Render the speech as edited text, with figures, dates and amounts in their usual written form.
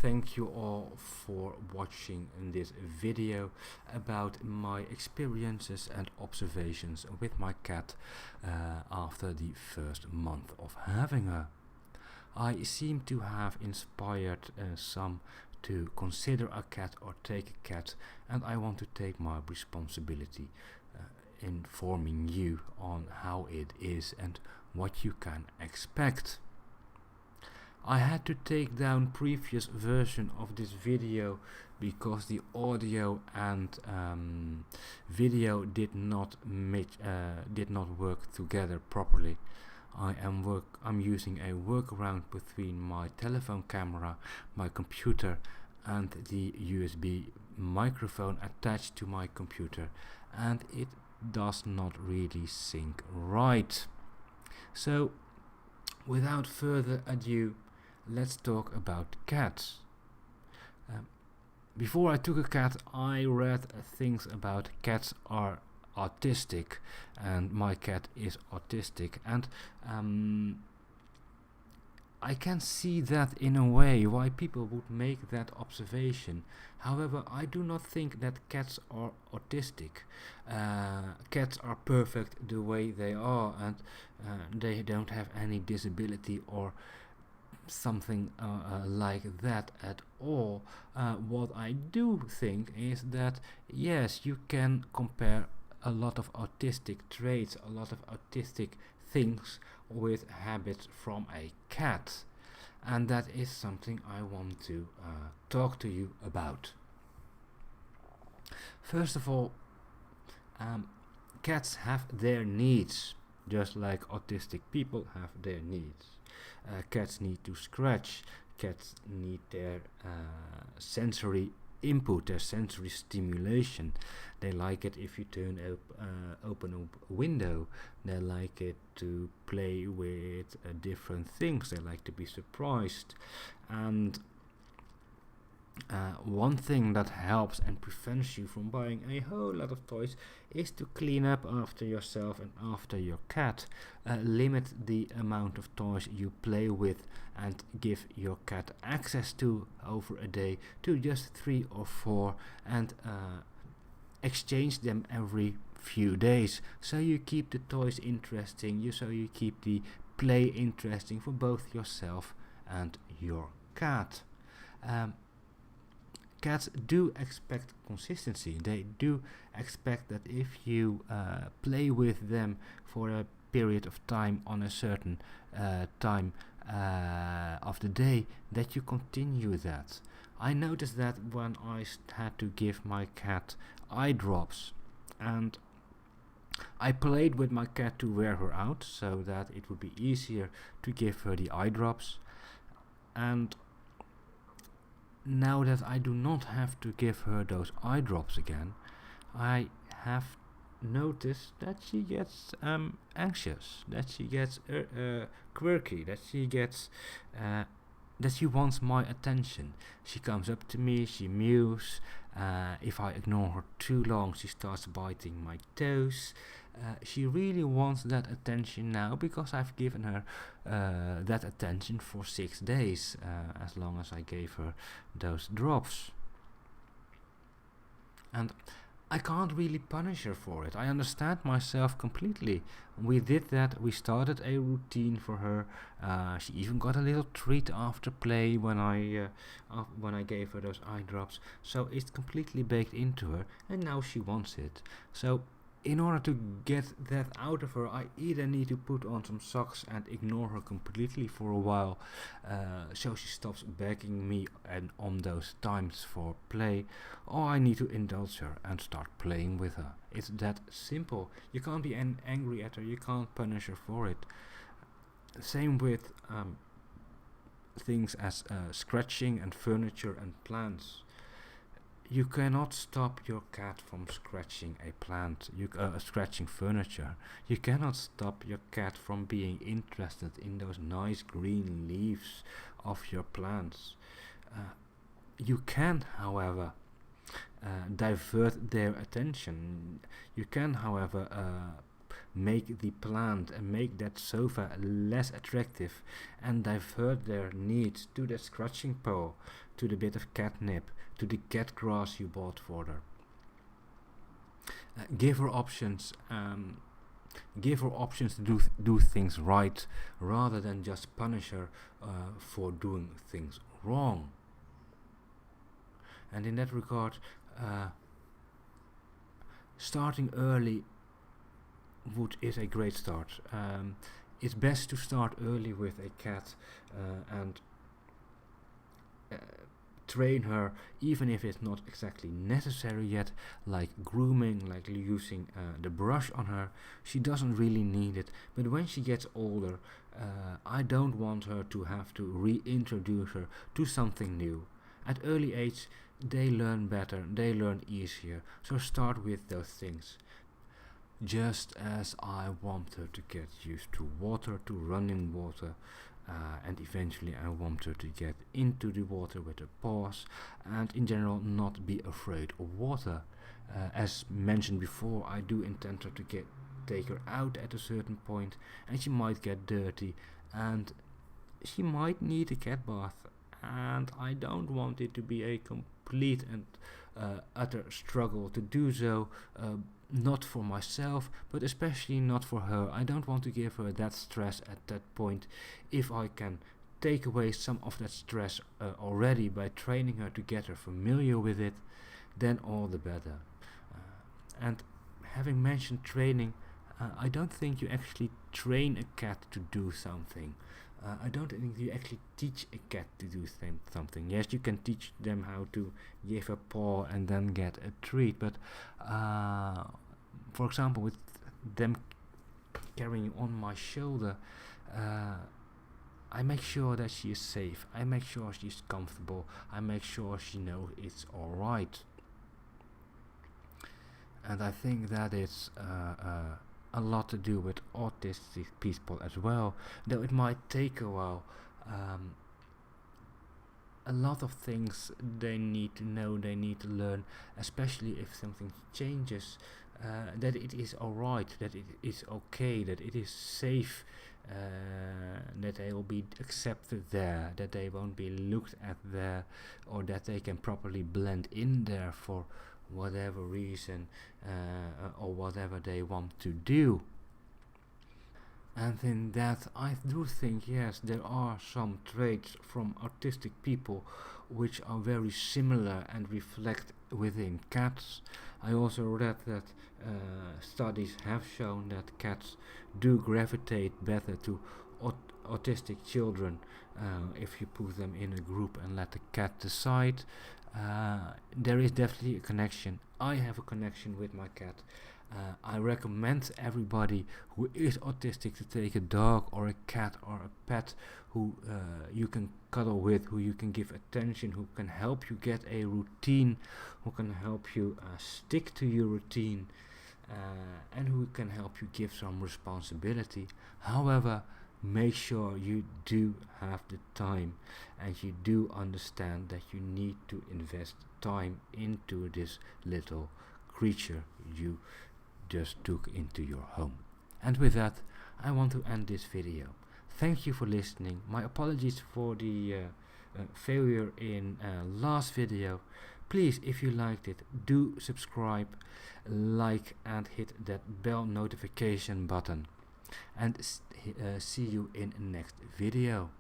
thank you all for watching this video about my experiences and observations with my cat after the first month of having her. I seem to have inspired some to consider a cat or take a cat, and I want to take my responsibility informing you on how it is and what you can expect. I had to take down previous version of this video because the audio and video did not work together properly. I'm using a workaround between my telephone camera, my computer, and the USB microphone attached to my computer, and it does not really sync right. So, without further ado, let's talk about cats. Before I took a cat, I read things about cats are autistic, and my cat is autistic, and I can see that in a way why people would make that observation. However, I do not think that cats are autistic. Cats are perfect the way they are, and they don't have any disability or something like that at all. What I do think is that yes, you can compare a lot of autistic traits, a lot of autistic things with habits from a cat, and that is something I want to talk to you about. First of all, cats have their needs, just like autistic people have their needs. Cats need to scratch, cats need their sensory input, their sensory stimulation. They like it if you turn open a window. They like it to play with different things. They like to be surprised. And one thing that helps and prevents you from buying a whole lot of toys is to clean up after yourself and after your cat. Limit the amount of toys you play with and give your cat access to over a day to just 3 or 4, and exchange them every few days, so you keep the toys interesting, so you keep the play interesting for both yourself and your cat. Cats do expect consistency. They do expect that if you play with them for a period of time on a certain time of the day, that you continue that. I noticed that when I had to give my cat eye drops, and I played with my cat to wear her out so that it would be easier to give her the eye drops, and now that I do not have to give her those eye drops again, I have noticed that she gets anxious, that she gets quirky, that she gets that she wants my attention. She comes up to me, she mews. If I ignore her too long, she starts biting my toes. She really wants that attention now because I've given her that attention for 6 days, as long as I gave her those drops. And I can't really punish her for it. I understand myself completely. We did that. We started a routine for her. She even got a little treat after play when I gave her those eye drops. So it's completely baked into her, and now she wants it. So in order to get that out of her, I either need to put on some socks and ignore her completely for a while, so she stops begging me and on those times for play, or I need to indulge her and start playing with her. It's that simple. You can't be angry at her, you can't punish her for it. Same with things as scratching and furniture and plants. You cannot stop your cat from scratching a plant, scratching furniture. You cannot stop your cat from being interested in those nice green leaves of your plants. You can, however, divert their attention. You can, however, make the plant and make that sofa less attractive and divert their needs to the scratching paw, to the bit of catnip, to the cat grass you bought for her. Give her options. Give her options to do things right, rather than just punish her for doing things wrong. And in that regard, starting early is a great start. It's best to start early with a cat and train her, even if it's not exactly necessary yet, like grooming, like using the brush on her. She doesn't really need it, but when she gets older, I don't want her to have to reintroduce her to something new. At early age, they learn better, they learn easier, so start with those things. Just as I want her to get used to water, to running water, and eventually I want her to get into the water with her paws, and in general not be afraid of water. As mentioned before, I do intend her to take her out at a certain point, and she might get dirty, and she might need a cat bath, and I don't want it to be a complete and utter struggle to do so, not for myself, but especially not for her. I don't want to give her that stress at that point. If I can take away some of that stress already by training her to get her familiar with it, then all the better. And having mentioned training, I don't think you actually train a cat to do something. I don't think you actually teach a cat to do something. Yes, you can teach them how to give a paw and then get a treat, but for example, with them carrying on my shoulder, I make sure that she is safe. I make sure she's comfortable. I make sure she knows it's alright. And I think that is a lot to do with autistic people as well, though it might take a while. A lot of things they need to know, they need to learn, especially if something changes, that it is alright, that it is okay, that it is safe, that they will be accepted there, that they won't be looked at there, or that they can properly blend in there for whatever reason, or whatever they want to do. And in that, I do think, yes, there are some traits from autistic people which are very similar and reflect within cats. I also read that studies have shown that cats do gravitate better to autistic children if you put them in a group and let the cat decide. There is definitely a connection. I have a connection with my cat. I recommend everybody who is autistic to take a dog or a cat or a pet who you can cuddle with, who you can give attention, who can help you get a routine, who can help you stick to your routine, and who can help you give some responsibility. However, make sure you do have the time and you do understand that you need to invest time into this little creature you just took into your home. And with that, I want to end this video. Thank you for listening. My apologies for the failure in last video. Please, if you liked it, do subscribe, like, and hit that bell notification button. And see you in the next video.